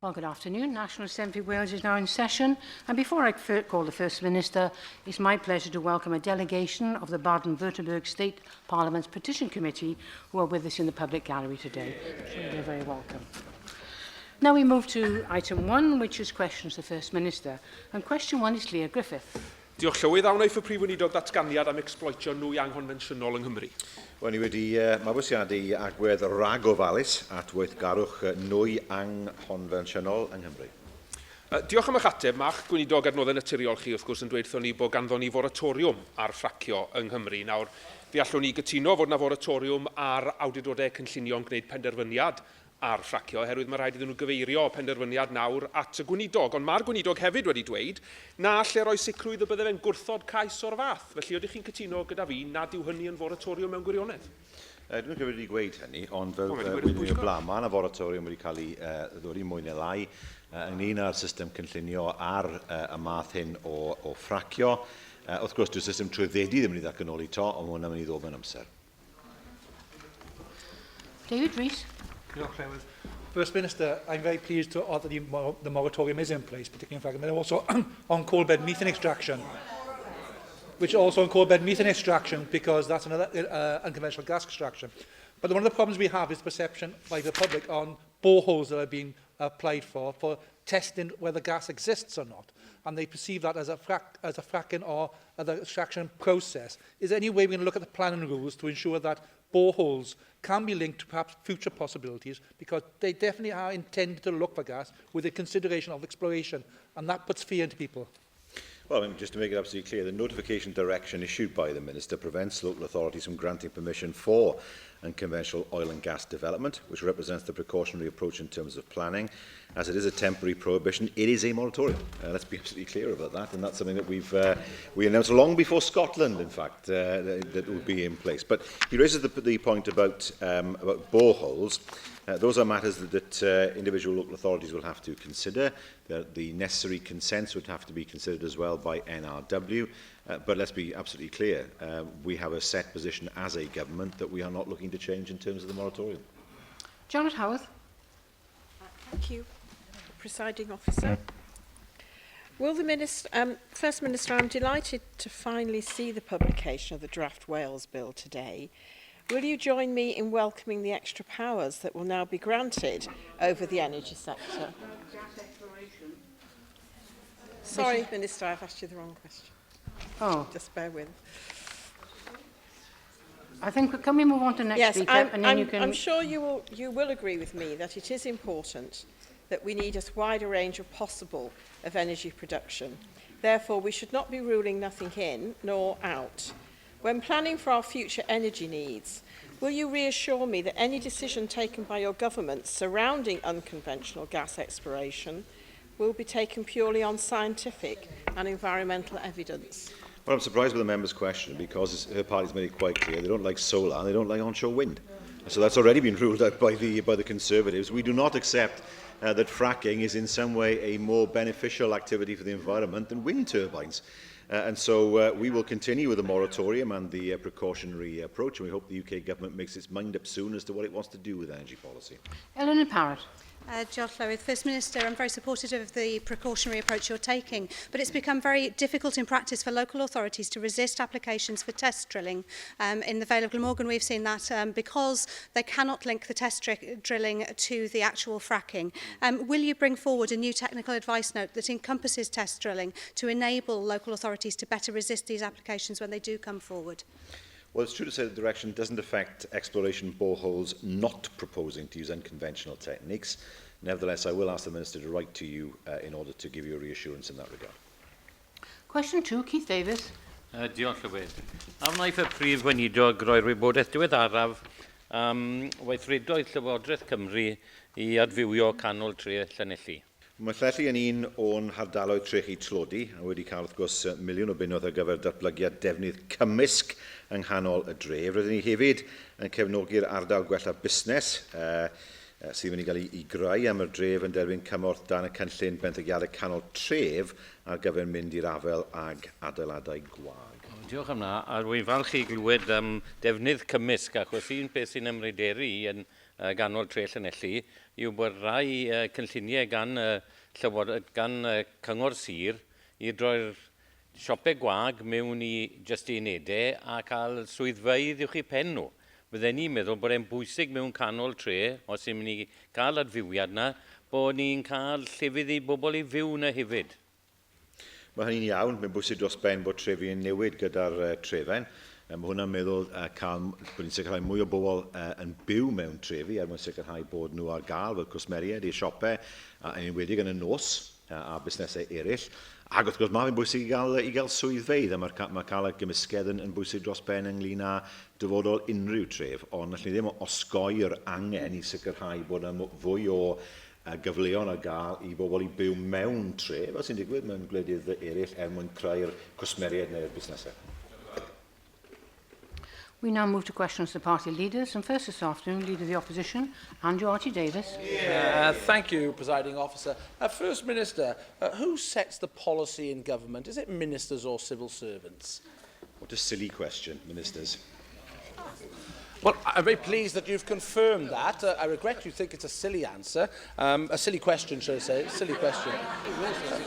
Well, good afternoon. National Assembly Wales is now in session, and before I call the First Minister, it's my pleasure to welcome a delegation of the Baden-Württemberg State Parliament's Petition Committee who are with us in the public gallery today. So they're very welcome. Now we move to item 1, which is questions to the First Minister. And question 1 is Leah Griffith. Diolch Llywydd, awn eich Prif Weinidog datganiad am exploitio nwy anghonfensiynol yng Nghymru. Wel, ni wedi mabwysiadu agwedd rag ofalus at weithgarwch nwy anghonfensiynol yng Nghymru. Diolch am eich ateb, ma'ch Gweinidog adnoddau naturiol chi wrth gwrs yn dweud ni bod ganddon ni foratoriwm ar ffracio yng Nghymru. Nawr, fi allwn ni gytuno fod na foratoriwm ar awdurdodau cynllunio'n gwneud penderfyniad ar ffracio, oherwydd mae rhaid iddyn nhw gyfeirio penderfyniad nawr at y Gweinidog. Ond mae'r Gweinidog hefyd wedi dweud na lle roi sicrwydd y bydde fe'n gwrthod cais o'r fath. Felly ydych chi'n cytuno gyda fi nad yw hynny yn foratoriwm mewn gwirionedd? Dwi'n credu wedi gweud hynny, ond fel wedyn ni o blaen, mae yna foratoriwm wedi cael ei ddod i mwy neu lai ynglyn â'r system cynllunio ar y math hyn o ffracio. Wrth gwrs, dwi'n system trwyddedi ddim wedi ddatganoli to, ond mae hwnna'n mynd i ddod mewn amser. David Rees. First Minister, I'm very pleased to order the moratorium is in place, particularly in fact, and also on coal bed methane extraction, which also on coal bed methane extraction because that's another unconventional gas extraction. But one of the problems we have is perception by the public on boreholes that are being applied for testing whether gas exists or not, and they perceive that as a fracking or other extraction process. Is there any way we can look at the planning rules to ensure that boreholes can be linked to perhaps future possibilities, because they definitely are intended to look for gas with a consideration of exploration, and that puts fear into people? Well, I mean, just to make it absolutely clear, the notification direction issued by the Minister prevents local authorities from granting permission for unconventional oil and gas development, which represents the precautionary approach in terms of planning. As it is a temporary prohibition, it is a moratorium. Let's be absolutely clear about that, and that's something that we announced long before Scotland, in fact, that would be in place. But he raises the point about boreholes. Those are matters that individual local authorities will have to consider. The necessary consents would have to be considered as well by NRW. But let's be absolutely clear, we have a set position as a government that we are not looking to change in terms of the moratorium. Janet Howarth. Thank you, Presiding Officer. Will the First Minister, I'm delighted to finally see the publication of the draft Wales Bill today. Will you join me in welcoming the extra powers that will now be granted over the energy sector? Sorry, Minister, I've asked you the wrong question. Oh. Just bear with. I think, can we move on to next speaker? I'm sure you will agree with me that it is important that we need as wide a range as possible of energy production. Therefore, we should not be ruling nothing in nor out. When planning for our future energy needs, will you reassure me that any decision taken by your government surrounding unconventional gas exploration will be taken purely on scientific and environmental evidence? Well, I'm surprised with the member's question because her party's made it quite clear they don't like solar and they don't like onshore wind. So that's already been ruled out by the Conservatives. We do not accept that fracking is in some way a more beneficial activity for the environment than wind turbines. And so we will continue with the moratorium and the precautionary approach, and we hope the UK government makes its mind up soon as to what it wants to do with energy policy. Eleanor Parrott. Diolch Llywydd. First Minister, I'm very supportive of the precautionary approach you're taking, but it's become very difficult in practice for local authorities to resist applications for test drilling. In the Vale of Glamorgan, we've seen that because they cannot link the test drilling to the actual fracking. Will you bring forward a new technical advice note that encompasses test drilling to enable local authorities to better resist these applications when they do come forward? Well, it's true to say the direction doesn't affect exploration boreholes not proposing to use unconventional techniques. Nevertheless, I will ask the Minister to write to you in order to give you a reassurance in that regard. Question 2, Keith Davis. Diolch Llywydd. A wnaeth y Prif Weinidog roi'r wybodaeth diweddaraf weithredoedd Llywodraeth Cymru i adfywio canol tre Llanelli. Mae Llanelli yn un o'n hardaloedd trechi tlodi a wedi cael wrth gwrs miliwn o bunnoedd ar gyfer datblygiad defnydd cymysg yng nghanol y dref. Rydyn ni hefyd yn cefnogi'r ardal gwella busnes sydd wedi cael ei greu am y dref yn derbyn cymorth dan y cynllun benthygiadau canol tref ar gyfer mynd i'r afel ag adeiladau gwag. Diolch am na, a rwy'n falch i glywed defnydd cymysg, achos un peth sy'n ymryderi yn ganol tre Llanelli yw bod rai cynlluniau gan Cyngor Sir i droi'r siopau gwag mewn i just i unedau a cael swyddfeydd uwch I pen nhw. Bydden ni'n meddwl bod e'n bwysig mewn canol tre, os yw'n mynd I gael adfywiad yna, bod ni'n cael llefydd I bobl I fyw yna hefyd. Mae hynny'n iawn, mae'n bwysig dros ben bod trefi yn newid gyda'r trefen. Mae hwnna'n meddwl bod ni'n sicrhau mwy o bobl yn byw mewn trefi er mwyn sicrhau bod nhw ar gael fel cwsmeriaid i'r siopau yn enwedig yn y nos a busnesau eraill. Ac wrth gwrs mae'n bwysig I gael swyddfeydd, a mae cael y gymysgedd yn bwysig dros ben ynglyn â dyfodol unrhyw tref, ond allan ni ddim osgoi'r angen I sicrhau bod yna fwy o gyfleon ar gael I bobl I byw mewn tre, fel sy'n digwydd mewn gwledydd eraill er mwyn creu'r cwsmeriaid neu'r busnesau. We now move to questions to party leaders, and first this afternoon, Leader of the Opposition, Andrew Archie-Davies. Thank you, Presiding Officer. First Minister, who sets the policy in government? Is it ministers or civil servants? What a silly question, ministers. Well, I'm very pleased that you've confirmed that. I regret you think it's a silly answer. A silly question, should I say. Silly question.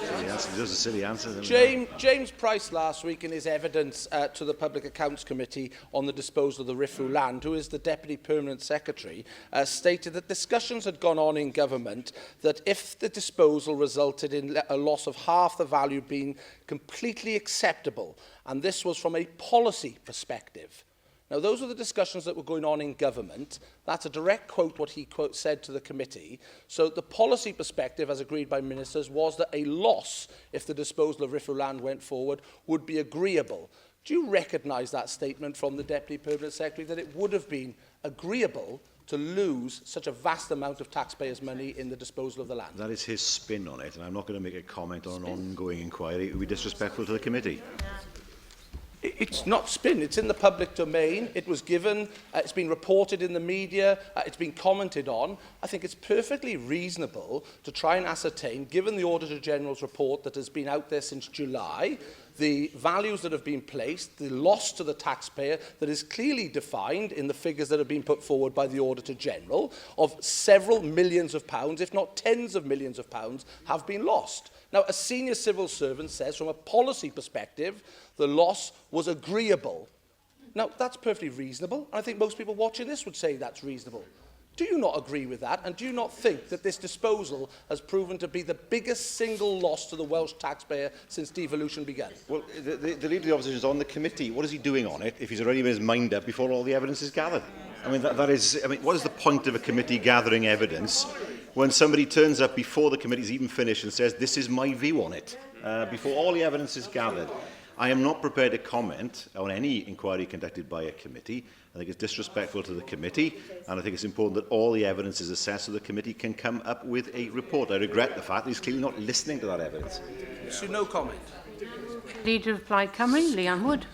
Silly answer. It is a silly answer. James Price last week in his evidence to the Public Accounts Committee on the disposal of the Rifu land, who is the Deputy Permanent Secretary, stated that discussions had gone on in government that if the disposal resulted in a loss of half the value being completely acceptable, and this was from a policy perspective. Now, those were the discussions that were going on in government. That's a direct quote what he said to the committee. So the policy perspective, as agreed by ministers, was that a loss, if the disposal of Rifu land went forward, would be agreeable. Do you recognise that statement from the Deputy Permanent Secretary, that it would have been agreeable to lose such a vast amount of taxpayers' money in the disposal of the land? That is his spin on it, and I'm not going to make a comment on an ongoing inquiry. It would be disrespectful to the committee. It's not spin, it's in the public domain, it was given, it's been reported in the media, it's been commented on. I think it's perfectly reasonable to try and ascertain, given the Auditor General's report that has been out there since July, the values that have been placed, the loss to the taxpayer that is clearly defined in the figures that have been put forward by the Auditor General of several millions of pounds, if not tens of millions of pounds, have been lost. Now, a senior civil servant says, from a policy perspective, the loss was agreeable. Now, that's perfectly reasonable, and I think most people watching this would say that's reasonable. Do you not agree with that, and do you not think that this disposal has proven to be the biggest single loss to the Welsh taxpayer since devolution began? Well, the Leader of the Opposition is on the committee. What is he doing on it if he's already made his mind up before all the evidence is gathered? I mean, what is the point of a committee gathering evidence when somebody turns up before the committee's even finished and says, this is my view on it, before all the evidence is gathered? I am not prepared to comment on any inquiry conducted by a committee. I think it's disrespectful to the committee, and I think it's important that all the evidence is assessed so the committee can come up with a report. I regret the fact that he's clearly not listening to that evidence. So no comment. Leader of Plaid Cymru, Leanne Wood.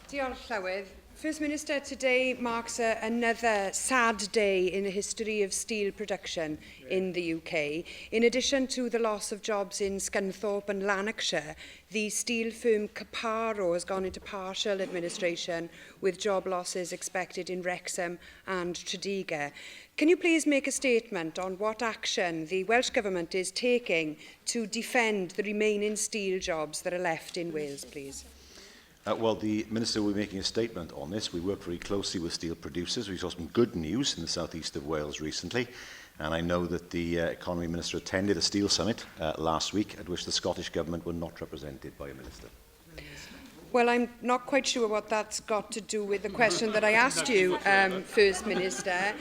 Diolch Llywydd. First Minister, today marks another sad day in the history of steel production in the UK. In addition to the loss of jobs in Scunthorpe and Lanarkshire, the steel firm Caparo has gone into partial administration with job losses expected in Wrexham and Tredegar. Can you please make a statement on what action the Welsh Government is taking to defend the remaining steel jobs that are left in Wales, please? Well, the Minister will be making a statement on this. We work very closely with steel producers. We saw some good news in the southeast of Wales recently, and I know that the Economy Minister attended a steel summit last week at which the Scottish Government were not represented by a minister. Well, I'm not quite sure what that's got to do with the question that I asked you, First Minister.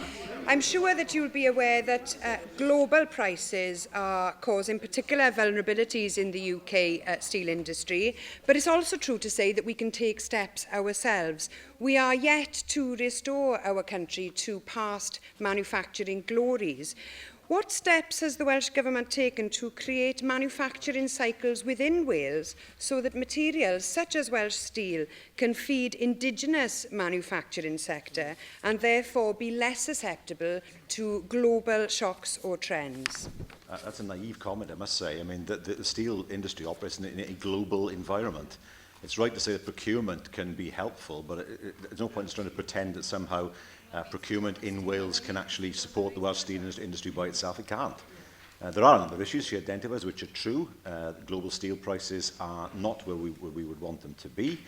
I'm sure that you'll be aware that global prices are causing particular vulnerabilities in the UK steel industry, but it's also true to say that we can take steps ourselves. We are yet to restore our country to past manufacturing glories. What steps has the Welsh Government taken to create manufacturing cycles within Wales so that materials such as Welsh steel can feed indigenous manufacturing sector and therefore be less susceptible to global shocks or trends? That's a naive comment, I must say. I mean, the steel industry operates in a global environment. It's right to say that procurement can be helpful, but there's no point in trying to pretend that somehow procurement in Wales can actually support the Welsh steel industry by itself. It can't. There are a number of issues she identifies which are true. Global steel prices are not where we would want them to be.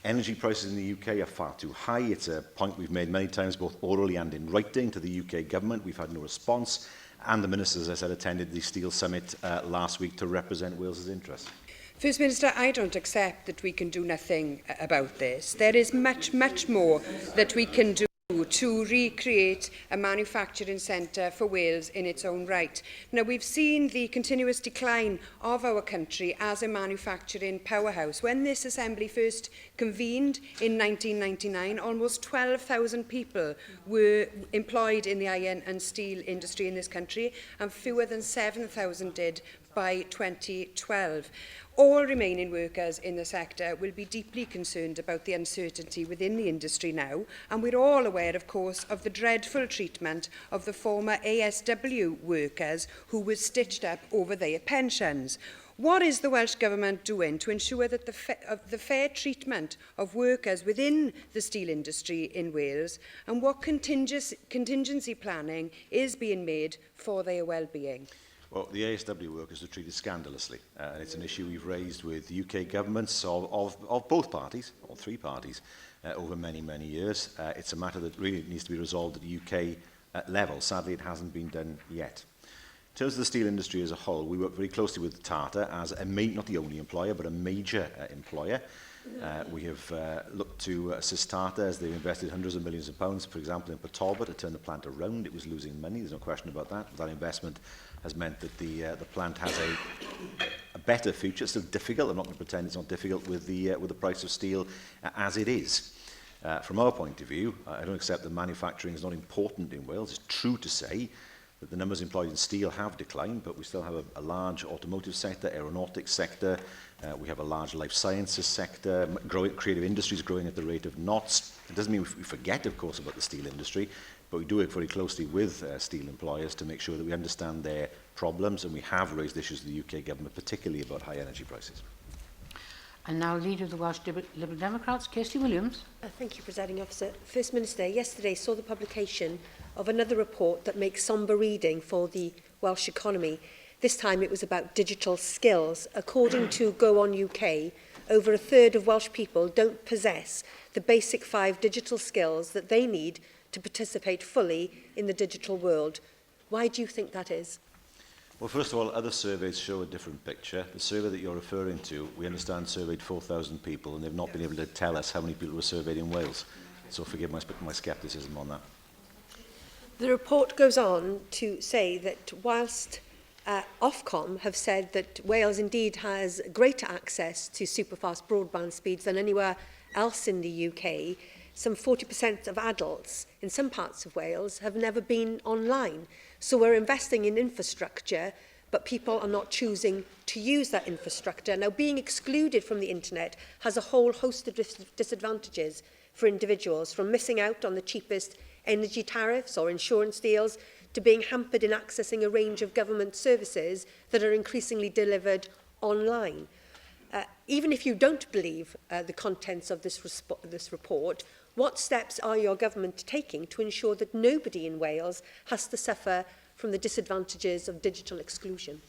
Energy prices in the UK are far too high. It's a point we've made many times, both orally and in writing, to the UK government. We've had no response. And the ministers, as I said, attended the Steel Summit last week to represent Wales's interests. First Minister, I don't accept that we can do nothing about this. There is much, much more that we can do to recreate a manufacturing centre for Wales in its own right. Now, we've seen the continuous decline of our country as a manufacturing powerhouse. When this assembly first convened in 1999, almost 12,000 people were employed in the iron and steel industry in this country, and fewer than 7,000 did by 2012. All remaining workers in the sector will be deeply concerned about the uncertainty within the industry now, and we're all aware, of course, of the dreadful treatment of the former ASW workers who were stitched up over their pensions. What is the Welsh Government doing to ensure that the fair treatment of workers within the steel industry in Wales, and what contingency planning is being made for their well-being? Well, the ASW workers are treated scandalously. It's an issue we've raised with UK governments of both parties, or three parties, over many, many years. It's a matter that really needs to be resolved at the UK level. Sadly, it hasn't been done yet. In terms of the steel industry as a whole, we work very closely with Tata as not the only employer, but a major employer. We have looked to assist Tata as they've invested hundreds of millions of pounds, for example, in Portoba to turn the plant around. It was losing money, there's no question about that. That investment has meant that the plant has a better future. It's still difficult. I'm not going to pretend it's not difficult with the price of steel as it is. From our point of view, I don't accept that manufacturing is not important in Wales. It's true to say that the numbers employed in steel have declined, but we still have a large automotive sector, aeronautics sector. We have a large life sciences sector. Creative industries growing at the rate of knots. It doesn't mean we forget, of course, about the steel industry, but we do work very closely with steel employers to make sure that we understand their problems, and we have raised issues with the UK government, particularly about high energy prices. And now, Leader of the Welsh Liberal Democrats, Kirsty Williams. Thank you, Presiding Officer. First Minister, yesterday saw the publication of another report that makes sombre reading for the Welsh economy. This time it was about digital skills. According to Go On UK, over a third of Welsh people don't possess the basic 5 digital skills that they need to participate fully in the digital world. Why do you think that is? Well, first of all, other surveys show a different picture. The survey that you're referring to, we understand, surveyed 4,000 people, and they've not been able to tell us how many people were surveyed in Wales. So forgive my scepticism on that. The report goes on to say that whilst Ofcom have said that Wales indeed has greater access to superfast broadband speeds than anywhere else in the UK, some 40% of adults in some parts of Wales have never been online. So we're investing in infrastructure, but people are not choosing to use that infrastructure. Now, being excluded from the internet has a whole host of disadvantages for individuals, from missing out on the cheapest energy tariffs or insurance deals to being hampered in accessing a range of government services that are increasingly delivered online. Even if you don't believe the contents of this report, what steps are your government taking to ensure that nobody in Wales has to suffer from the disadvantages of digital exclusion?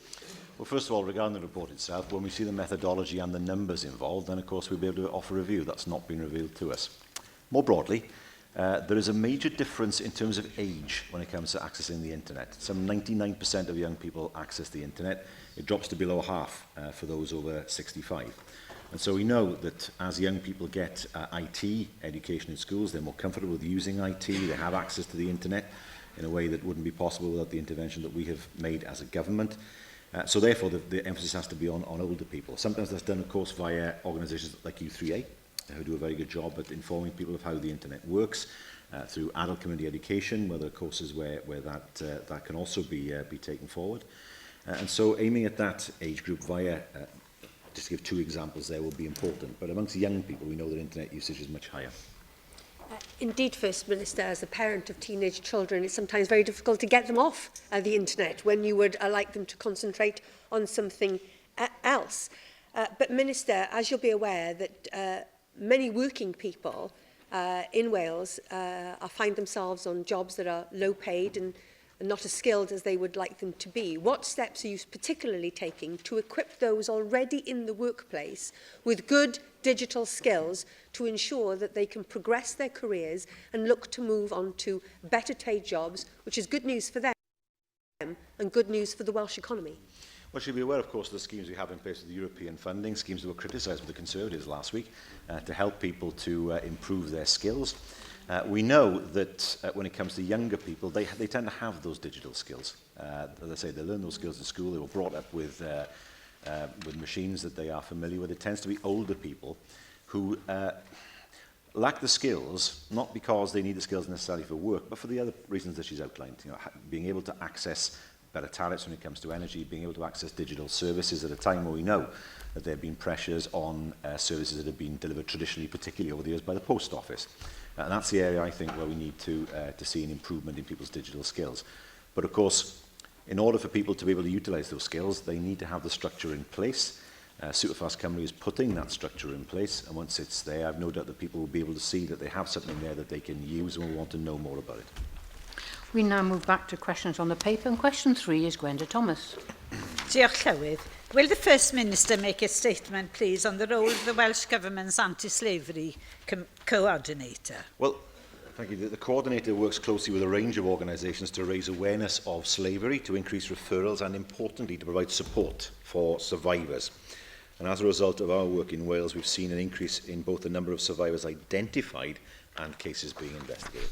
Well, first of all, regarding the report itself, when we see the methodology and the numbers involved, then of course we'll be able to offer a review. That's not been revealed to us. More broadly, there is a major difference in terms of age when it comes to accessing the internet. Some 99% of young people access the internet. It drops to below half for those over 65. And so we know that as young people get IT education in schools, they're more comfortable with using IT, they have access to the internet in a way that wouldn't be possible without the intervention that we have made as a government. So therefore, the emphasis has to be on older people. Sometimes that's done, of course, via organisations like U3A, who do a very good job at informing people of how the internet works, through adult community education, where there are courses where that can also be taken forward. And so aiming at that age group via, just to give 2 examples there, will be important. But amongst young people, we know that internet usage is much higher. Indeed, First Minister, as a parent of teenage children, it's sometimes very difficult to get them off the internet when you would like them to concentrate on something else. But Minister, as you'll be aware, that many working people in Wales find themselves on jobs that are low paid and not as skilled as they would like them to be. What steps are you particularly taking to equip those already in the workplace with good digital skills to ensure that they can progress their careers and look to move on to better paid jobs, which is good news for them and good news for the Welsh economy? Well, she'll be aware, of course, of the schemes we have in place with the European funding, schemes that were criticised by the Conservatives last week, to help people to improve their skills. We know that when it comes to younger people, they tend to have those digital skills. As I say, they learn those skills in school. They were brought up with machines that they are familiar with. It tends to be older people who lack the skills, not because they need the skills necessarily for work, but for the other reasons that she's outlined. You know, being able to access better tariffs when it comes to energy, being able to access digital services at a time where we know that there have been pressures on services that have been delivered traditionally, particularly over the years, by the post office. And that's the area, I think, where we need to see an improvement in people's digital skills. But, of course, in order for people to be able to utilise those skills, they need to have the structure in place. Superfast Cymru is putting that structure in place, and once it's there, I've no doubt that people will be able to see that they have something there that they can use and will want to know more about it. We now move back to questions on the paper, and question 3 is Gwenda Thomas. Diolch Llywydd. Will the First Minister make a statement, please, on the role of the Welsh Government's anti-slavery coordinator? Well, thank you. The coordinator works closely with a range of organisations to raise awareness of slavery, to increase referrals and, importantly, to provide support for survivors. And as a result of our work in Wales, we've seen an increase in both the number of survivors identified and cases being investigated.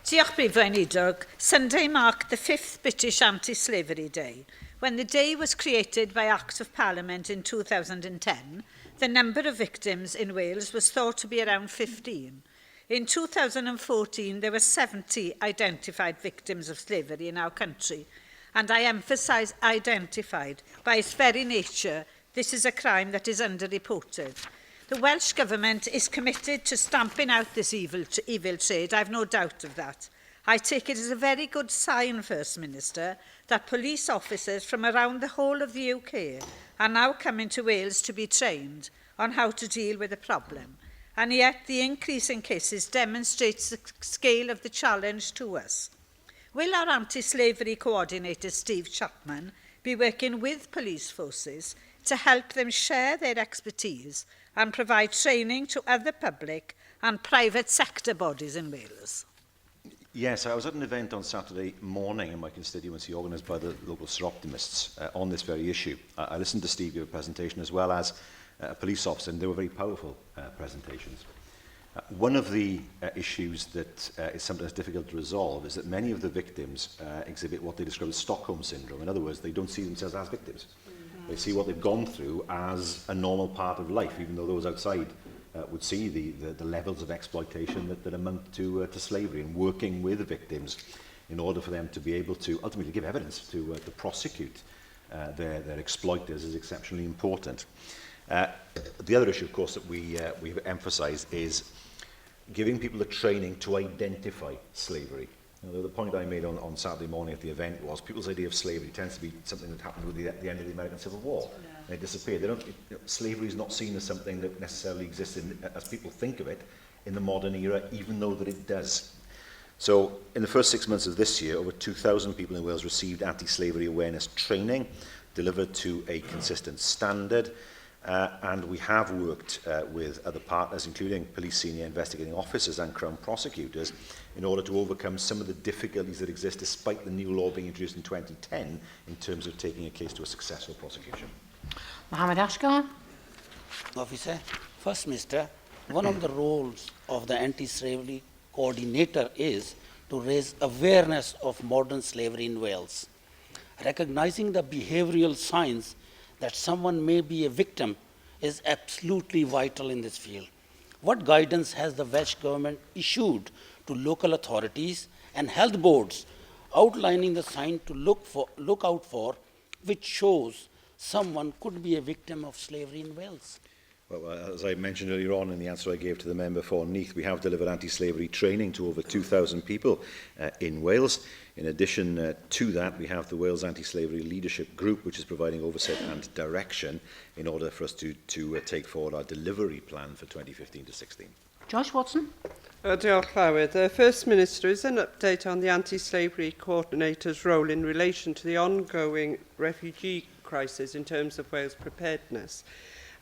Diolch Prif Weinidog. Sunday marked the 5th British Anti-Slavery Day. When the day was created by Act of Parliament in 2010, the number of victims in Wales was thought to be around 15. In 2014, there were 70 identified victims of slavery in our country, and I emphasise identified. By its very nature, this is a crime that is underreported. The Welsh Government is committed to stamping out this evil trade, I've no doubt of that. I take it as a very good sign, First Minister, that police officers from around the whole of the UK are now coming to Wales to be trained on how to deal with the problem. And yet the increase in cases demonstrates the scale of the challenge to us. Will our anti-slavery coordinator, Steve Chapman, be working with police forces to help them share their expertise and provide training to other public and private sector bodies in Wales? Yes, I was at an event on Saturday morning in my constituency organised by the local Sir Optimists on this very issue. I listened to Steve give a presentation as well as a police officer, and they were very powerful presentations. One of the issues that is sometimes difficult to resolve is that many of the victims exhibit what they describe as Stockholm Syndrome. In other words, they don't see themselves as victims. They see what they've gone through as a normal part of life, even though those outside would see the levels of exploitation that amount to slavery, and working with the victims in order for them to be able to ultimately give evidence to prosecute their exploiters is exceptionally important. The other issue, of course, that we've emphasised is giving people the training to identify slavery. The point I made on Saturday morning at the event was people's idea of slavery tends to be something that happened with the end of the American Civil War. And it disappeared. Slavery is not seen as something that necessarily exists as people think of it in the modern era, even though that it does. So in the first 6 months of this year, over 2,000 people in Wales received anti-slavery awareness training, delivered to a consistent standard. And we have worked with other partners, including police senior investigating officers and Crown prosecutors, in order to overcome some of the difficulties that exist despite the new law being introduced in 2010 in terms of taking a case to a successful prosecution. Mohammed Ashgar. Officer, First Minister, one of the roles of the anti-slavery coordinator is to raise awareness of modern slavery in Wales. Recognizing the behavioural signs that someone may be a victim is absolutely vital in this field. What guidance has the Welsh Government issued to local authorities and health boards outlining the sign to look out for, which shows someone could be a victim of slavery in Wales? Well, as I mentioned earlier on in the answer I gave to the member for Neath, we have delivered anti-slavery training to over 2,000 people in Wales. In addition to that, we have the Wales Anti-Slavery Leadership Group, which is providing oversight and direction in order for us to take forward our delivery plan for 2015 to 16. Josh Watson. Diolch Llywydd. The First Minister, is an update on the anti-slavery coordinator's role in relation to the ongoing refugee crisis in terms of Wales' preparedness.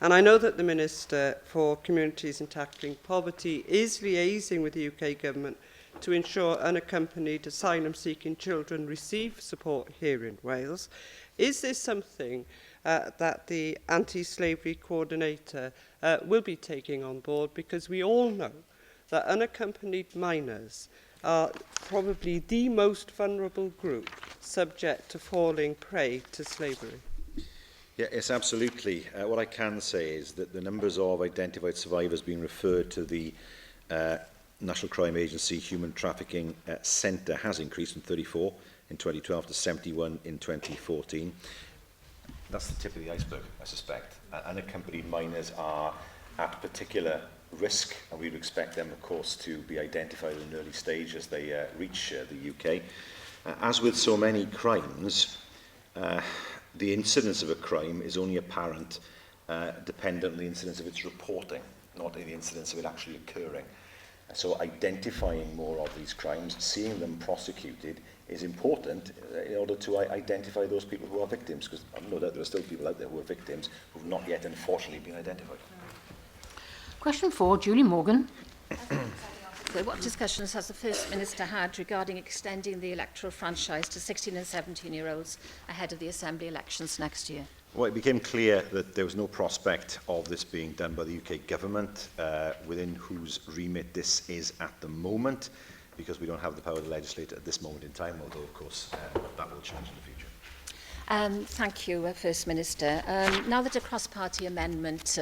And I know that the Minister for Communities and Tackling Poverty is liaising with the UK Government to ensure unaccompanied asylum-seeking children receive support here in Wales. Is this something that the anti-slavery coordinator will be taking on board? Because we all know that unaccompanied minors are probably the most vulnerable group subject to falling prey to slavery. Yeah, yes, absolutely. What I can say is that the numbers of identified survivors being referred to the National Crime Agency Human Trafficking Centre has increased from 34 in 2012 to 71 in 2014. That's the tip of the iceberg, I suspect. Unaccompanied minors are at particular risk, and we would expect them, of course, to be identified at an early stage as they reach the UK. As with so many crimes, the incidence of a crime is only apparent dependent on the incidence of its reporting, not in the incidence of it actually occurring. So identifying more of these crimes, seeing them prosecuted, is important in order to identify those people who are victims, because I know that there are still people out there who are victims who have not yet, unfortunately, been identified. Question 4, Julie Morgan. So what discussions has the First Minister had regarding extending the electoral franchise to 16 and 17-year-olds ahead of the Assembly elections next year? Well, it became clear that there was no prospect of this being done by the UK Government, within whose remit this is at the moment, because we don't have the power to legislate at this moment in time, although, of course, that will change in the future. Thank you, First Minister. Now that a cross-party amendment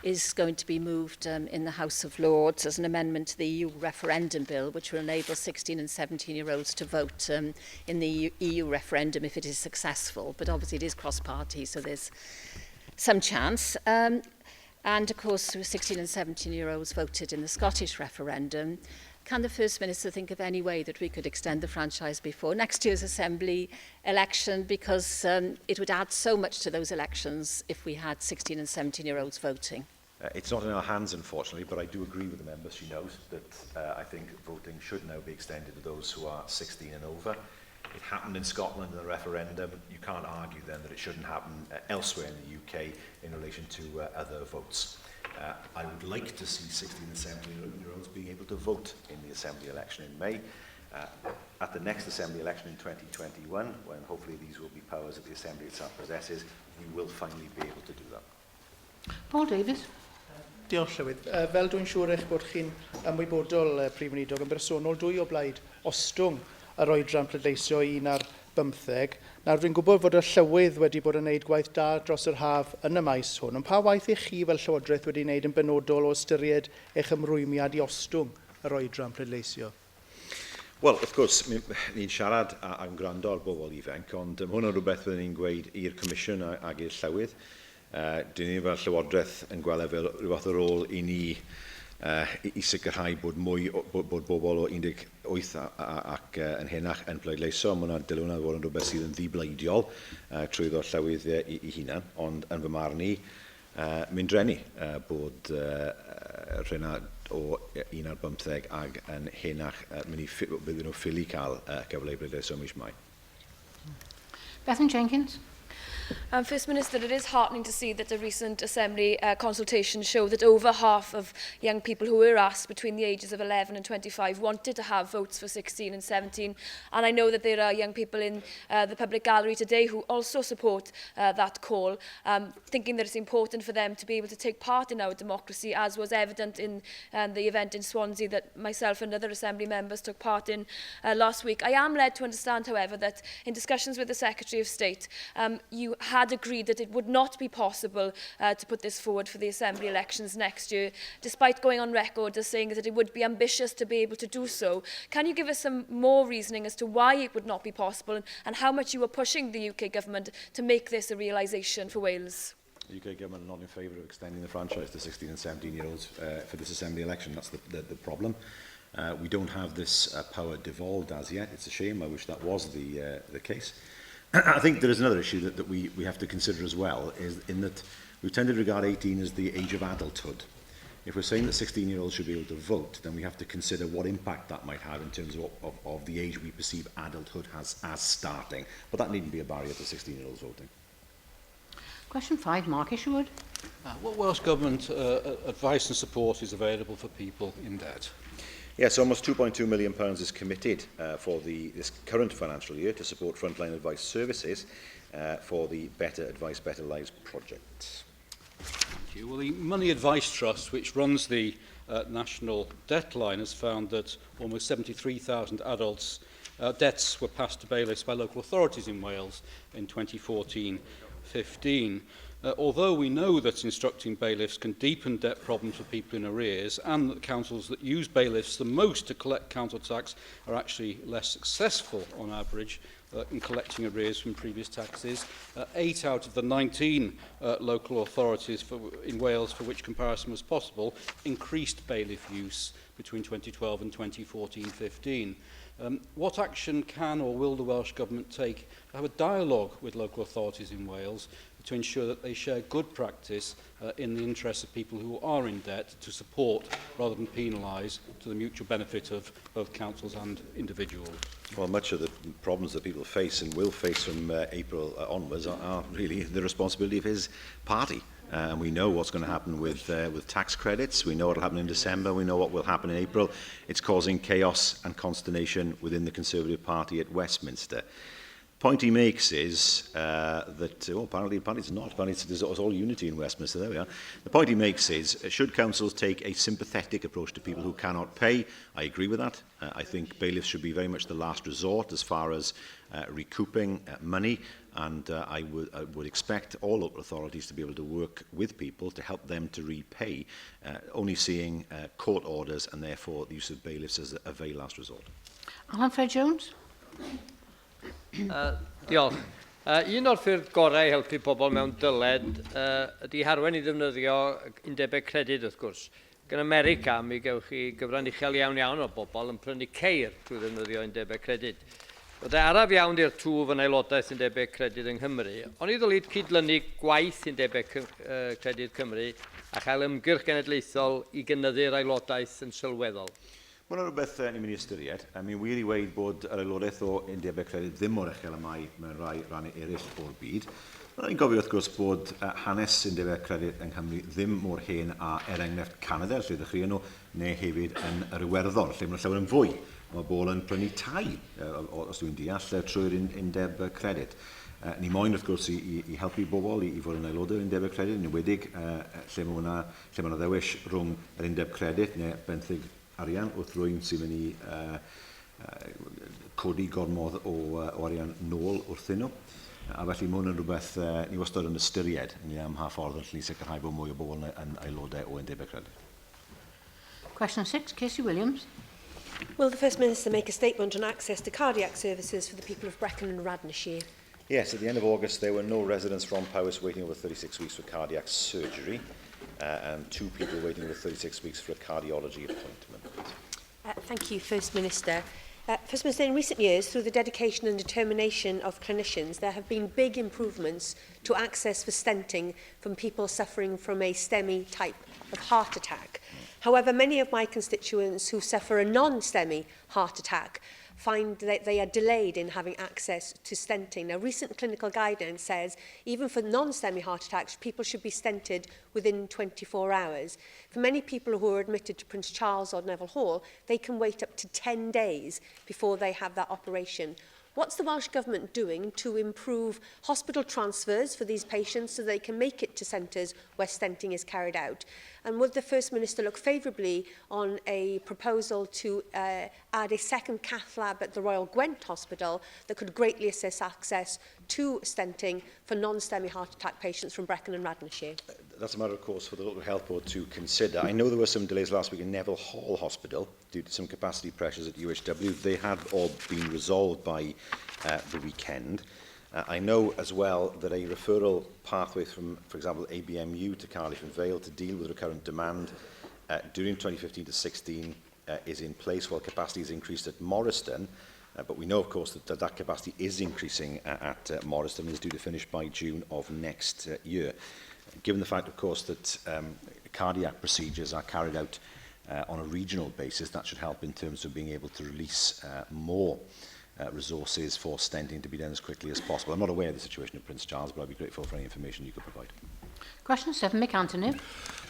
is going to be moved in the House of Lords as an amendment to the EU referendum bill, which will enable 16 and 17-year-olds to vote in the EU referendum if it is successful. But obviously it is cross-party, so there's some chance. And of course, 16 and 17-year-olds voted in the Scottish referendum. Can the First Minister think of any way that we could extend the franchise before next year's Assembly election, because it would add so much to those elections if we had 16 and 17-year-olds voting? It's not in our hands, unfortunately, but I do agree with the member. She knows that I think voting should now be extended to those who are 16 and over. It happened in Scotland in the referendum. You can't argue then that it shouldn't happen elsewhere in the UK in relation to other votes. I would like to see 16 and 17-year-olds being able to vote in the Assembly election in May. At the next Assembly election in 2021, when hopefully these will be powers that the Assembly itself possesses, we will finally be able to do that. Paul Davies. Diolch Llywydd. Fel dwi'n siŵr eich bod chi'n ymwybodol, Prif Weinidog, yn bersonol, dwy o blaid ostwng yr oedran pleidleisio 1 ar 15. Nawr, dwi'n gwybod fod y Llywydd wedi bod yn gwneud gwaith da dros yr haf yn y maes hwn. Ond pa waith eich chi fel Llywodraeth wedi wneud yn benodol o ystyried eich ymrwymiad i ostwng yr oedran pleidleisio? Wel, wrth gwrs, ni'n siarad am gwrando ar bobl ifanc, ond hwn yn rhywbeth fyddwn ni'n gweud i'r Comisiwn ag i'r Llywydd. Dyn ni fel Llywodraeth yn gweld fel rhywbeth ar ôl i ni i sicrhau bod bod bobl o 18 ac yn henach yn pleidleisio. Mae hwnna'n dylwn ar fod yn rhywbeth sydd yn ddibleidiol trwy ddod Llywydd i hunan, ond yn fy marn ni, mynd drenu bod rhena o 1 ar 15 ag yn henach bydden nhw ffili cael cyfle i bleidleisio mis Mai. Bethan Jenkins. First Minister, it is heartening to see that the recent Assembly consultations show that over half of young people who were asked between the ages of 11 and 25 wanted to have votes for 16 and 17. And I know that there are young people in the public gallery today who also support that call, thinking that it's important for them to be able to take part in our democracy, as was evident in the event in Swansea that myself and other Assembly members took part in last week. I am led to understand, however, that in discussions with the Secretary of State, you had agreed that it would not be possible to put this forward for the Assembly elections next year, despite going on record as saying that it would be ambitious to be able to do so. Can you give us some more reasoning as to why it would not be possible and how much you are pushing the UK Government to make this a realisation for Wales? The UK Government are not in favour of extending the franchise to 16 and 17-year-olds for this Assembly election. That's the problem. We don't have this power devolved as yet. It's a shame. I wish that was the case. I think there is another issue that we have to consider as well, is in that we tend to regard 18 as the age of adulthood. If we're saying that 16-year-olds should be able to vote, then we have to consider what impact that might have in terms of the age we perceive adulthood as starting. But that needn't be a barrier to 16-year-olds voting. Question 5, Mark Isherwood. What Welsh Government advice and support is available for people in debt? Yes, almost £2.2 million is committed for this current financial year to support frontline advice services for the Better Advice, Better Lives project. Thank you. Well, the Money Advice Trust, which runs the national debt line, has found that almost 73,000 adults' debts were passed to bailiffs by local authorities in Wales in 2014-15. Although we know that instructing bailiffs can deepen debt problems for people in arrears, and that councils that use bailiffs the most to collect council tax are actually less successful on average in collecting arrears from previous taxes, 8 out of the 19 local authorities in Wales for which comparison was possible increased bailiff use between 2012 and 2014-15. What action can or will the Welsh Government take to have a dialogue with local authorities in Wales to ensure that they share good practice in the interests of people who are in debt, to support rather than penalise, to the mutual benefit of both councils and individuals? Well, much of the problems that people face and will face from April onwards are really the responsibility of his party. And we know what's going to happen with tax credits. We know what will happen in December. We know what will happen in April. It's causing chaos and consternation within the Conservative Party at Westminster. The point he makes is that, apparently it's not. Apparently there's all unity in Westminster. There we are. The point he makes is, should councils take a sympathetic approach to people who cannot pay? I agree with that. I think bailiffs should be very much the last resort as far as recouping money. And I would expect all local authorities to be able to work with people to help them to repay, only seeing court orders and therefore the use of bailiffs as a very last resort. Alan Fred Jones. Diolch. Un o'r ffyrdd gorau helpu pobl mewn dyled ydy harwen i ddefnyddio undebau credyd wrth gwrs. Gan America, mi gewch chi gyfran uchel iawn o bobl yn prynu ceir trwy ddefnyddio undebau credyd. Byddai araf iawn i'r twf yn aelodaeth undebau credyd yng Nghymru, ond i ddylid cydlynu gwaith undebau credyd Cymru a chael ymgyrch genedlaethol i gynyddu'r aelodaeth yn sylweddol. Mae'n rhywbeth ni'n mynd i ystyried. Mi wir i weid bod yr aelodaeth o undebau credyd ddim mor uchel y mai mewn rai rannau eraill o'r byd. Mae'n gofio wrth gwrs bod hanes undebau credyd yng Nghymru ddim mor hen a enghraifft Canada, lle ddechreuon nhw, neu hefyd yn yr Iwerddon, lle mae'n llawer yn fwy. Mae bobl yn prynu tai, os dwi'n deall, trwy'r undebau credyd. Ni moyn wrth gwrs i helpu bobl i fod yn aelodau undebau credyd, yn enwedig lle mae yna ddewis rhwng yr undeb credyd neu benthyg arian wrth rwy'n sy'n mynd i codi gormodd o arian nôl wrthyn nhw. A felly mae hwn yn rhywbeth ni wastad yn ystyried ni am ha ffordd yn lle sicrhau bod mwy o bobl yn aelodau o undebau credyd. Question 6, Casey Williams. Will the First Minister make a statement on access to cardiac services for the people of Brecon and Radnorshire? Yes, at the end of August there were no residents from Powys waiting over 36 weeks for cardiac surgery and 2 people waiting over 36 weeks for a cardiology appointment. Thank you, First Minister. First Minister, in recent years, through the dedication and determination of clinicians, there have been big improvements to access for stenting from people suffering from a STEMI type of heart attack. However, many of my constituents who suffer a non-STEMI heart attack find that they are delayed in having access to stenting. Now, recent clinical guidance says even for non-STEMI heart attacks, people should be stented within 24 hours. For many people who are admitted to Prince Charles or Neville Hall, they can wait up to 10 days before they have that operation. What's the Welsh Government doing to improve hospital transfers for these patients so they can make it to centres where stenting is carried out? And would the First Minister look favourably on a proposal to add a second cath lab at the Royal Gwent Hospital that could greatly assist access to stenting for non-STEMI heart attack patients from Brecon and Radnorshire? That's a matter, of course, for the local health board to consider. I know there were some delays last week in Neville Hall Hospital due to some capacity pressures at UHW. They have all been resolved by the weekend. I know as well that a referral pathway from, for example, ABMU to Cardiff and Vale to deal with recurrent demand during 2015 to 16 is in place while capacity is increased at Morriston. But we know, of course, that that capacity is increasing at Morriston and is due to finish by June of next year. Given the fact, of course, that cardiac procedures are carried out on a regional basis, that should help in terms of being able to release more resources for stenting to be done as quickly as possible. I'm not aware of the situation at Prince Charles, but I'd be grateful for any information you could provide. Question 7, Mick Anthony.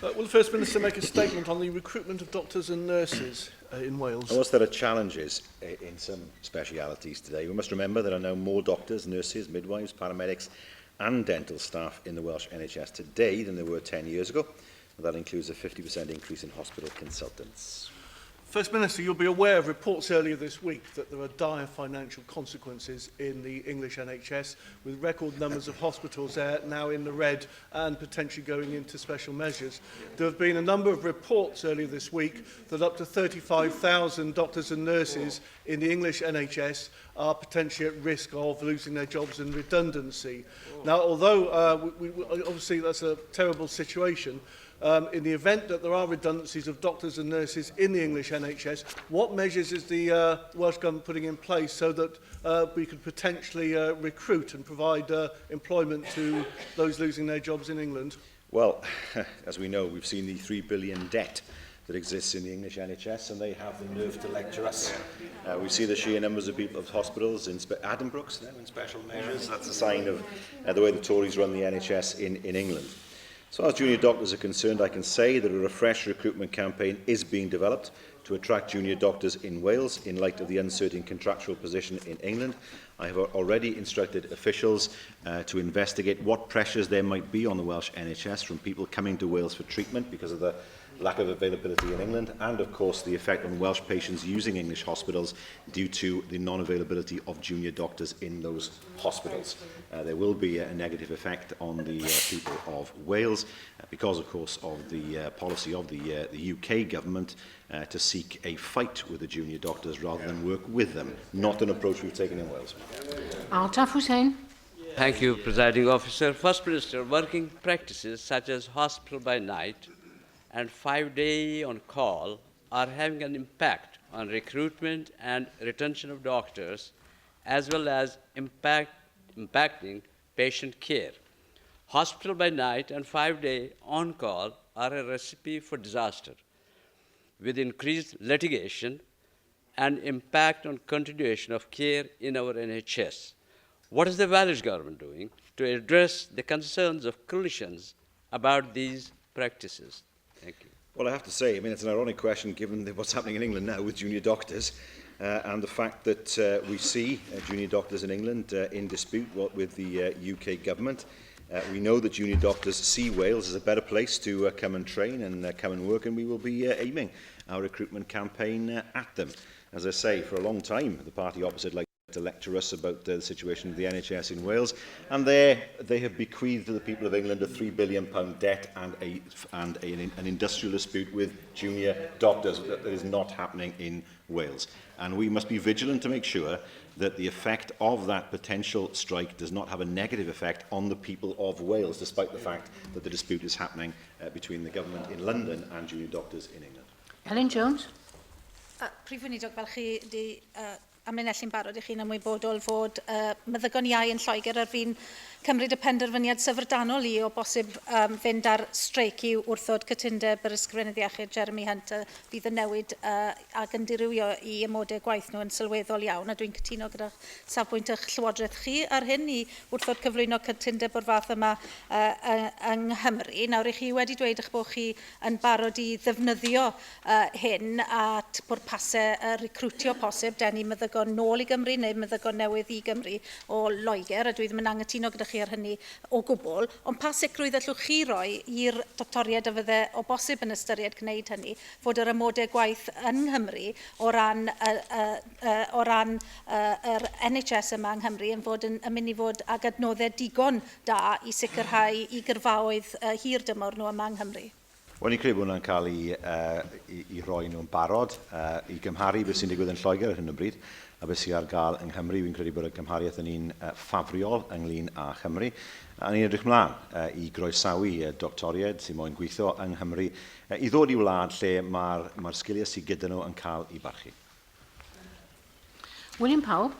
Will the First Minister make a statement on the recruitment of doctors and nurses in Wales? Whilst there are challenges in some specialities today, we must remember there are now more doctors, nurses, midwives, paramedics and dental staff in the Welsh NHS today than there were 10 years ago. And that includes a 50% increase in hospital consultants. First Minister, you'll be aware of reports earlier this week that there are dire financial consequences in the English NHS, with record numbers of hospitals there now in the red and potentially going into special measures. There have been a number of reports earlier this week that up to 35,000 doctors and nurses in the English NHS are potentially at risk of losing their jobs and redundancy. Now, although obviously that's a terrible situation, in the event that there are redundancies of doctors and nurses in the English NHS, what measures is the Welsh Government putting in place so that we could potentially recruit and provide employment to those losing their jobs in England? Well, as we know, we've seen the £3 billion debt that exists in the English NHS, and they have the nerve to lecture us. We see the sheer numbers of people of hospitals in Addenbrooke's now in special measures. That's a sign of the way the Tories run the NHS in England. As far as junior doctors are concerned, I can say that a refreshed recruitment campaign is being developed to attract junior doctors in Wales in light of the uncertain contractual position in England. I have already instructed officials to investigate what pressures there might be on the Welsh NHS from people coming to Wales for treatment because of the lack of availability in England, and of course the effect on Welsh patients using English hospitals due to the non-availability of junior doctors in those hospitals. There will be a negative effect on the people of Wales because, of course, of the policy of the UK government to seek a fight with the junior doctors rather than work with them, not an approach we've taken in Wales. Altaf Hussain. Thank you, Presiding Officer. First Minister, working practices such as hospital by night and 5-day on call are having an impact on recruitment and retention of doctors, as well as impacting patient care. Hospital by night and 5-day on call are a recipe for disaster, with increased litigation and impact on continuation of care in our NHS. What is the Welsh Government doing to address the concerns of clinicians about these practices? Thank you. Well, I have to say, I mean, it's an ironic question given what's happening in England now with junior doctors and the fact that we see junior doctors in England in dispute with the UK government. We know that junior doctors see Wales as a better place to come and train and come and work, and we will be aiming our recruitment campaign at them. As I say, for a long time, the party opposite liked to lecture us about the situation of the NHS in Wales, and they have bequeathed to the people of England a £3 billion debt and an industrial dispute with junior doctors. That is not happening in Wales, and we must be vigilant to make sure that the effect of that potential strike does not have a negative effect on the people of Wales, despite the fact that the dispute is happening between the government in London and junior doctors in England. Ellen Jones. Prif Weinidog, fel chi di amlinellu'n barod I chi'n ymwybodol fod meddygon iau yn Lloegr ar fi'n cymryd y penderfyniad syfrdanol I o bosib fynd ar streic I wrthod cytundeb yr ysgrifennydd iechyd Jeremy Hunt fydd yn newid ac yn dirywio I ymodau gwaith nhw yn sylweddol iawn, a dwi'n cytuno gyda safbwynt eich llywodraeth chi ar hyn I wrthod cyflwyno cytundeb o'r fath yma yng Nghymru. Nawr, chi wedi dweud eich bod chi yn barod I ddefnyddio hyn at bwrpasau recrwtio posib denu meddygon nôl I Gymru neu meddygon newydd I Gymru o Loegr, a dwi ddim yn angytuno gyda chi ar hynny o gwbl, ond pa sicrwydd allwch chi roi I'r doctoriad a fydde o bosib yn ystyried gwneud hynny, fod yr ymodau gwaith yn Nghymru o ran yr NHS yma yng Nghymru yn mynd I fod ag adnoddau digon da I sicrhau I gyrfaoedd hir dymor nhw yma yng Nghymru. Wel, ni'n credu bod hwnna'n cael I roi nhw'n barod I gymharu beth sy'n digwydd yn Lloegr ar hyn o bryd a beth sy'n ar gael yng Nghymru. Fi'n credu bod y gymhariaeth yn un ffafriol ynglyn â Chymru. A ni'n edrych mlaen I groesawu doctoried sy'n moyn gweithio yng Nghymru I ddod I wlad lle mae'r sgiliau sydd gyda nhw yn cael I barchu. William Powell.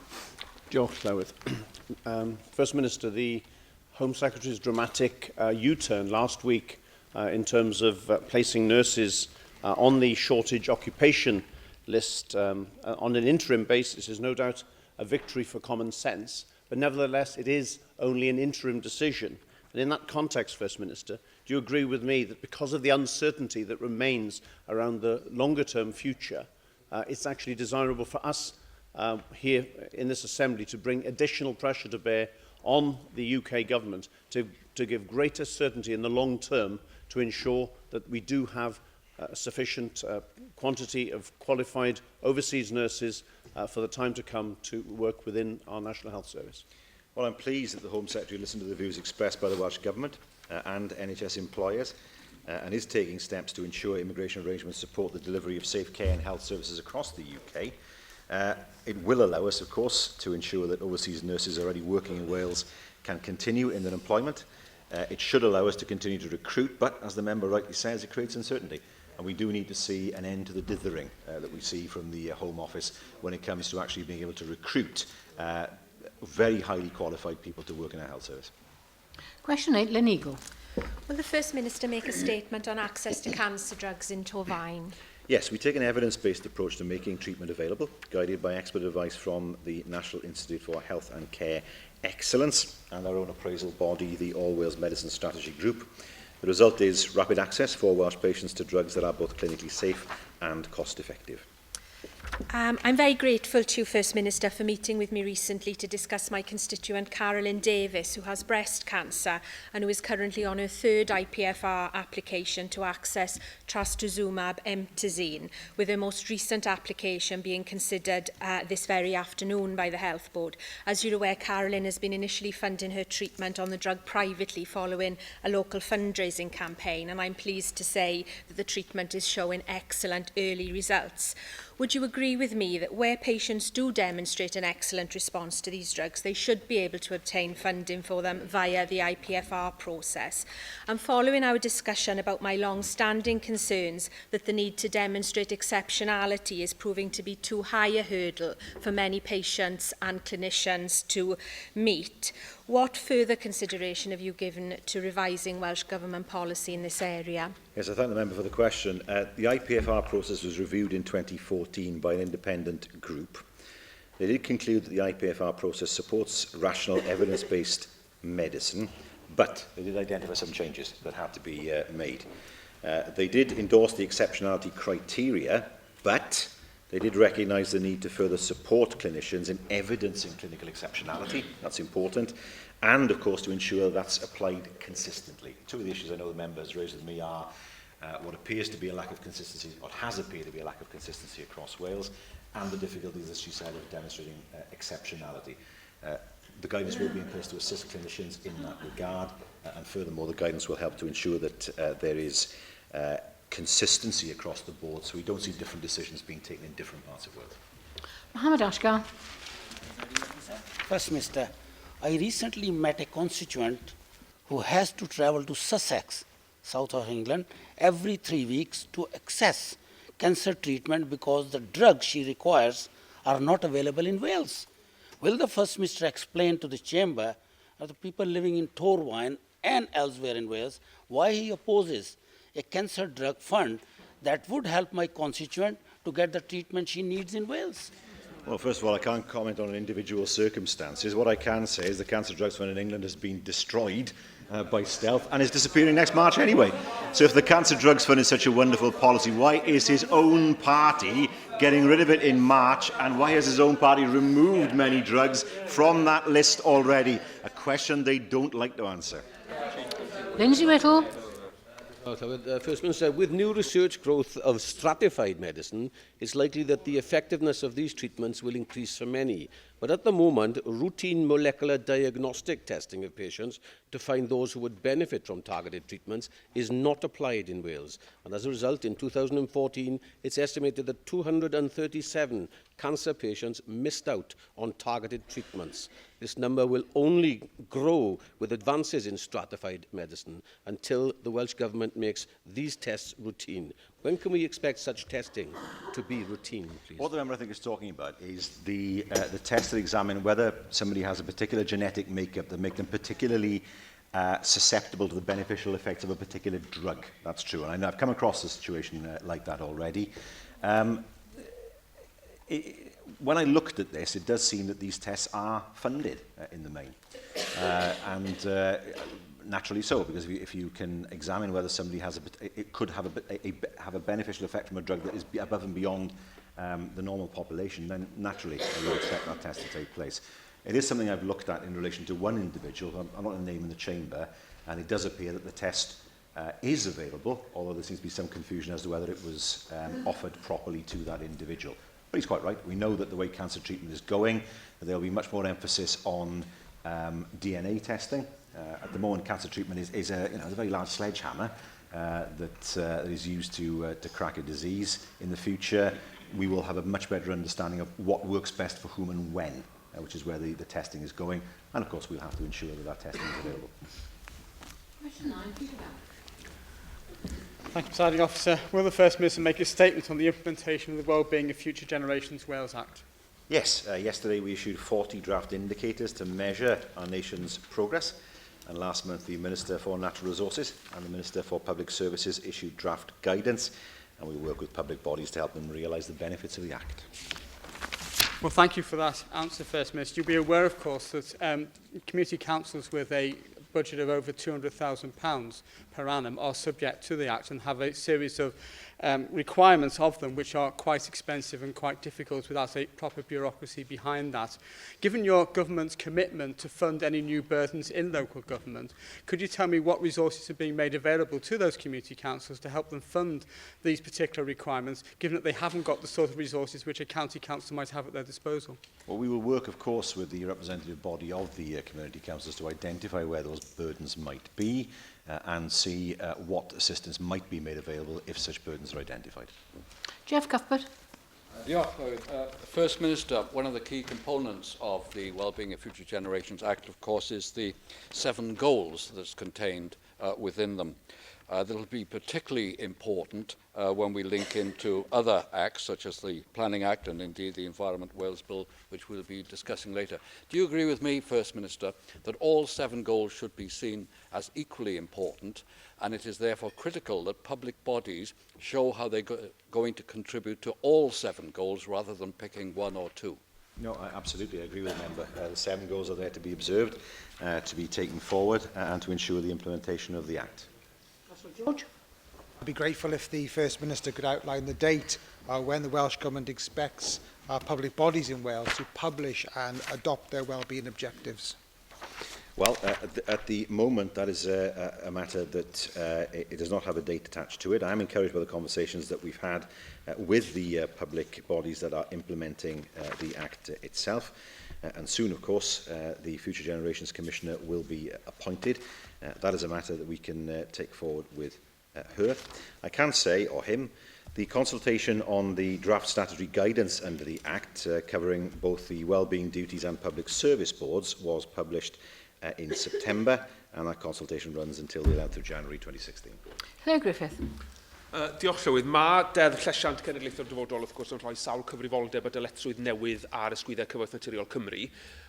Diolch, Llywydd. First Minister, the Home Secretary's dramatic U-turn last week in terms of placing nurses on the shortage occupation list on an interim basis is no doubt a victory for common sense, but nevertheless it is only an interim decision. And in that context, First Minister, do you agree with me that because of the uncertainty that remains around the longer-term future, it's actually desirable for us here in this Assembly to bring additional pressure to bear on the UK Government to give greater certainty in the long term to ensure that we do have a sufficient quantity of qualified overseas nurses for the time to come to work within our National Health Service? Well, I'm pleased that the Home Secretary listened to the views expressed by the Welsh Government and NHS employers and is taking steps to ensure immigration arrangements support the delivery of safe care and health services across the UK. It will allow us, of course, to ensure that overseas nurses already working in Wales can continue in their employment. It should allow us to continue to recruit, but as the member rightly says, it creates uncertainty. And we do need to see an end to the dithering that we see from the Home Office when it comes to actually being able to recruit very highly qualified people to work in our health service. Question 8, Lynn Eagle. Will the First Minister make a statement on access to cancer drugs in Torfaen? Yes, we take an evidence-based approach to making treatment available, guided by expert advice from the National Institute for Health and Care Excellence and our own appraisal body, the All Wales Medicine Strategy Group. The result is rapid access for Welsh patients to drugs that are both clinically safe and cost-effective. I'm very grateful to you, First Minister, for meeting with me recently to discuss my constituent Carolyn Davis, who has breast cancer and who is currently on her third IPFR application to access trastuzumab emtansine, with her most recent application being considered this very afternoon by the Health Board. As you're aware, Carolyn has been initially funding her treatment on the drug privately following a local fundraising campaign, and I'm pleased to say that the treatment is showing excellent early results. Would you agree with me that where patients do demonstrate an excellent response to these drugs, they should be able to obtain funding for them via the IPFR process? And following our discussion about my long-standing concerns that the need to demonstrate exceptionality is proving to be too high a hurdle for many patients and clinicians to meet, what further consideration have you given to revising Welsh Government policy in this area? Yes, I thank the member for the question. The IPFR process was reviewed in 2014 by an independent group. They did conclude that the IPFR process supports rational evidence-based medicine, but they did identify some changes that had to be made. They did endorse the exceptionality criteria, but they did recognise the need to further support clinicians in evidencing clinical exceptionality. That's important. And, of course, to ensure that's applied consistently. Two of the issues I know the members raised with me are what appears to be a lack of consistency, what has appeared to be a lack of consistency across Wales, and the difficulties, as she said, of demonstrating exceptionality. The guidance will be in place to assist clinicians in that regard, and furthermore, the guidance will help to ensure that there is consistency across the board, so we don't see different decisions being taken in different parts of Wales. Mohammed Ashgar. First Minister, I recently met a constituent who has to travel to Sussex, south of England, every 3 weeks to access cancer treatment because the drugs she requires are not available in Wales. Will the First Minister explain to the Chamber or the people living in Torfaen and elsewhere in Wales why he opposes a cancer drug fund that would help my constituent to get the treatment she needs in Wales? Well, first of all, I can't comment on individual circumstances. What I can say is the Cancer Drugs Fund in England has been destroyed by stealth and is disappearing next March anyway. So if the Cancer Drugs Fund is such a wonderful policy, why is his own party getting rid of it in March, and why has his own party removed many drugs from that list already? A question they don't like to answer. Lindsay Whittle. First Minister, with new research growth of stratified medicine, it's likely that the effectiveness of these treatments will increase for many. But at the moment, routine molecular diagnostic testing of patients to find those who would benefit from targeted treatments is not applied in Wales. And as a result, in 2014, it's estimated that 237 cancer patients missed out on targeted treatments. This number will only grow with advances in stratified medicine until the Welsh Government makes these tests routine. When can we expect such testing to be routine, please? What the member I think is talking about is the test that examine whether somebody has a particular genetic makeup that make them particularly susceptible to the beneficial effects of a particular drug. That's true, and I know I've come across a situation like that already. When I looked at this, it does seem that these tests are funded in the main, and naturally so, because if you can examine whether somebody has it could have a beneficial effect from a drug that is above and beyond the normal population, then naturally you would expect that test to take place. It is something I've looked at in relation to one individual. I'm not going to name in the chamber, and it does appear that the test is available, although there seems to be some confusion as to whether it was offered properly to that individual. But he's quite right. We know that the way cancer treatment is going, that there will be much more emphasis on DNA testing. At the moment, cancer treatment is a very large sledgehammer that is used to crack a disease. In the future, we will have a much better understanding of what works best for whom and when, which is where the testing is going. And of course, we'll have to ensure that that testing is available. Question 9, Peter. Thank you, Presiding Officer. Will the First Minister make a statement on the implementation of the Wellbeing of Future Generations Wales Act? Yes, yesterday we issued 40 draft indicators to measure our nation's progress. And last month, the Minister for Natural Resources and the Minister for Public Services issued draft guidance, and we will work with public bodies to help them realise the benefits of the Act. Well, thank you for that answer, First Minister. You'll be aware, of course, that community councils with a budget of over £200,000 per annum are subject to the Act and have a series of requirements of them which are quite expensive and quite difficult without a proper bureaucracy behind that. Given your government's commitment to fund any new burdens in local government, could you tell me what resources are being made available to those community councils to help them fund these particular requirements, given that they haven't got the sort of resources which a county council might have at their disposal? Well, we will work, of course, with the representative body of the community councils to identify where those burdens might be and see what assistance might be made available if such burdens are identified. Jeff Cuthbert. First Minister, one of the key components of the Wellbeing of Future Generations Act, of course, is the 7 goals that's contained within them. That will be particularly important when we link into other acts, such as the Planning Act and indeed the Environment Wales Bill, which we'll be discussing later. Do you agree with me, First Minister, that all 7 goals should be seen as equally important, and it is therefore critical that public bodies show how they're going to contribute to all 7 goals rather than picking 1 or 2? No, I absolutely agree with the member. The 7 goals are there to be observed, to be taken forward, and to ensure the implementation of the Act. George? I'd be grateful if the First Minister could outline the date when the Welsh Government expects public bodies in Wales to publish and adopt their wellbeing objectives. Well, at the moment, that is a matter that it does not have a date attached to it. I am encouraged by the conversations that we've had with the public bodies that are implementing the Act itself. And soon, of course, the Future Generations Commissioner will be appointed. That is a matter that we can take forward with her. I can say, or him, the consultation on the draft statutory guidance under the Act, covering both the wellbeing duties and public service boards, was published in September, and that consultation runs until the 11th of January 2016. Llaw Griffith. Diolch Llywydd. Mae Deddf Llesiant Cenedlaethau'r Dyfodol wrth gwrs yn rhoi sawl cyfrifoldeb a dyletswydd newydd ar ysgwyddau cyfoeth naturiol Cymru.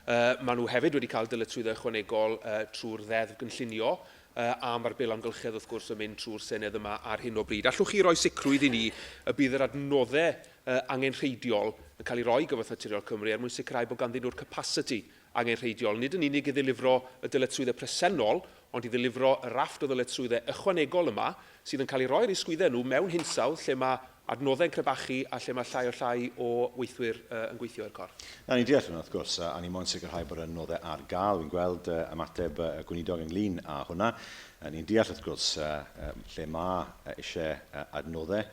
Maen nhw hefyd wedi cael dyletswyddau ychwanegol trwy'r ddeddf gynllunio a mae'r bil amgylchedd wrth gwrs yn mynd trwy'r Senedd yma ar hyn o bryd. Allwch chi roi sicrwydd i ni y bydd yr adnoddau angenrheidiol yn cael ei roi gyfoeth naturiol Cymru er mwyn sicrhau bod ganddyn nhw'r capacity angenrheidiol, nid yn unig i ddilifro y dyletswyddau presennol, ond i ddilifro y rafft o ddyletswyddau ychwanegol yma sydd yn cael ei roi ar eu sgwyddau nhw mewn hinsawdd lle mae adnoddau'n crebachu a lle mae llai o weithwyr yn gweithio i'r corff. Na ni'n deall hwnna, wrth gwrs, a ni'n moyn sicrhau bod adnoddau ar gael. Fi'n gweld ymateb Gweinidog ynglyn â hwnna. Ni'n deall, wrth gwrs, lle mae eisiau adnoddau.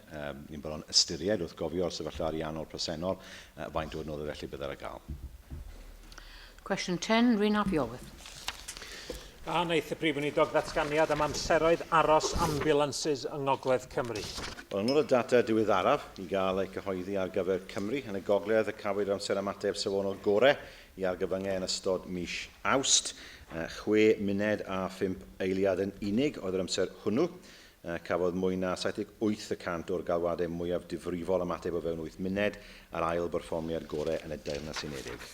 Ni'n bod o'n ystyried wrth gofio'r sefyllfa ariannol presennol faint o adnoddau felly bydd ar y gael. Question 10, Rhyn ap Iorwerth. A wneith y Prif Weinidog ddatganiad am amseroedd aros ambulansys yng Ngogledd Cymru. Wel, yn ôl y data diweddaraf i gael eu cyhoeddi ar gyfer Cymru, yn y gogledd y cafwyd amser ymateb safonol gorau i argyfyngau yn ystod mis Awst. 6 muned a 5 eiliad yn unig oedd yr amser hwnnw. cafodd mwy na 78% o'r galwadau mwyaf difrifol ymateb o fewn 8 muned a'r ail berfformiad gorau yn y Deyrnas Unedig.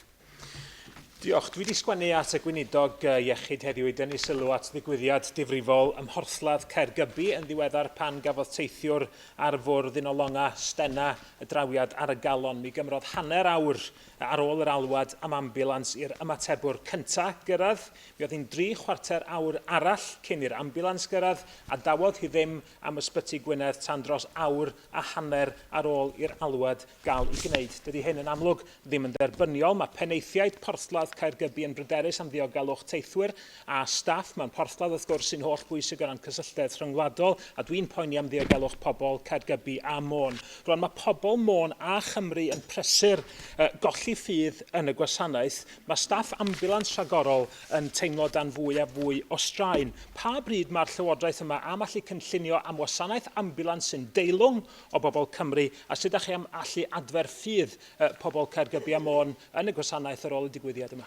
Diolch. Dwi wedi sgwennu at y Gweinidog Iechyd heddiw i dynnu sylw at ddigwyddiad difrifol ym Mhorthladd Caergybi yn ddiweddar pan gafodd teithiwr ar fwrdd un o longa Stena y drawiad ar y galon. Mi gymrodd hanner awr ar ôl yr alwad am ambulans i'r ymatebwr cyntaf gyrraedd. Mi oedd hi'n 3/4 awr arall cyn i'r ambulans gyrraedd a dawodd hi ddim am ysbyty Gwynedd tan dros awr a hanner ar ôl i'r alwad gael ei gwneud. Dydy hyn yn amlwg ddim yn derbyniol. Mae penaethiaid Porthladd Caergybi yn bryderus am ddiogelwch teithwyr a staff. Mae'n Porthladd wrth gwrs sy'n holl bwysig o ran cysylltedd rhyngwladol a dwi'n poeni am ddiogelwch pobl Caergybi a Môn. Rwan mae pobl Môn a Chymru yn prysur golli ffydd yn y gwasanaeth. Mae staff ambulans rhagorol yn teimlo dan fwy a fwy o straen. Pa bryd mae'r llywodraeth yma am allu cynllunio am wasanaeth ambulans sy'n deilwng o bobl Cymru a sut ydych chi am allu adfer ffydd pobl Caergybi a Môn yn y gwasanaeth ar ôl y digwyddiad yma?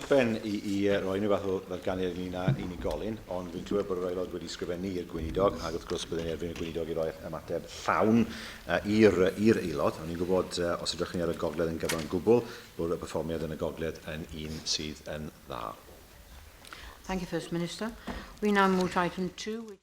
Ben i roi nhw fath o ddarganiad ynglyn â unigolyn, ond fi'n clywed bod yr aelod wedi sgrifennu i'r Gweinidog, ac wrth gwrs byddwn ni erbyn y Gweinidog i roi ymateb llawn i'r aelod. Ond ni'n gwybod, os ydych chi ar y gogledd yn gyfan gwbl, bod y perfformiad yn y gogledd yn un sydd yn dda. Thank you, First Minister. We now move to item 2.